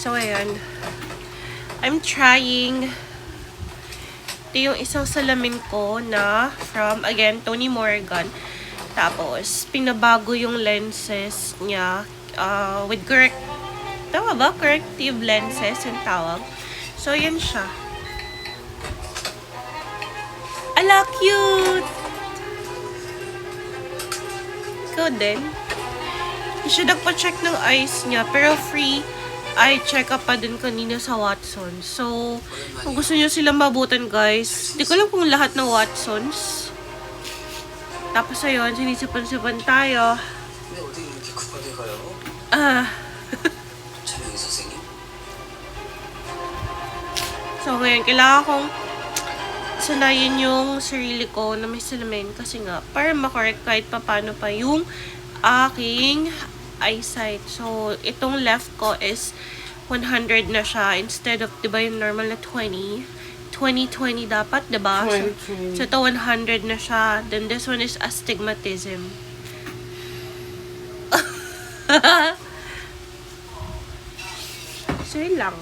So, ayan. I'm trying. Ito yung isang salamin ko na from, again, Tony Morgan. Tapos, pinabago yung lenses niya with corrective lenses yung tawag. So, yan siya. Ala, cute! Ikaw din. Siya nagpa-check ng eyes niya, pero free eye check-up pa din kanina sa Watsons. So, kung gusto niyo silang mabutan, guys, di ko lang kung lahat ng Watsons. Tapos ayun, sinisipan-sipan tayo. 근데 어디 이렇게 급하게 가요? 차명희 선생님? So, ngayon, kailangan kong sanayin yung sarili ko na may salamin kasi nga, para makorek kahit paano pa yung aking eyesight. So, itong left ko is 100 na siya instead of, di ba yung normal na 20? 20-20 dapat, di ba? So, ito 100 na siya. Then, this one is astigmatism. So, yun lang.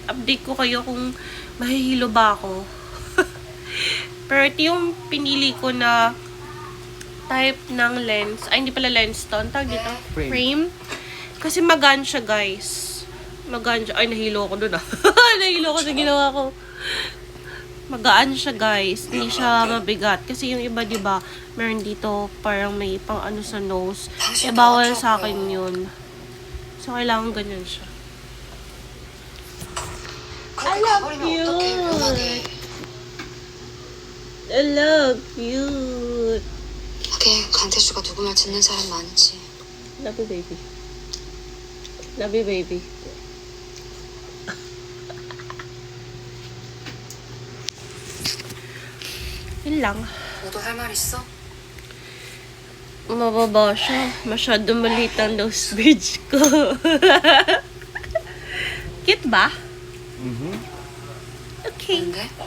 Update ko kayo kung mahihilo ba ako. Pero ito yung pinili ko na type ng lens. Ay, hindi pala lens to. Ang tawag dito? Frame. Kasi magaan siya, guys. Magaan siya. Ay, nahilo ako dun ah. Nahilo ako sa ginawa ko. Magaan siya, guys. Hindi siya mabigat. Kasi yung iba, diba, meron dito parang may pang ano sa nose. Eh, bawal sa akin yun. So, kailangan ganyan siya. I love you. I love you. 하긴 강태수가 누구 말 듣는 사람 많지. Love you, baby. Love you, baby. Yun lang. 너도 할 말 있어? Mababa siya. Masyado maliit ang nose bridge ko. Cute ba? 음. Okay. 근데?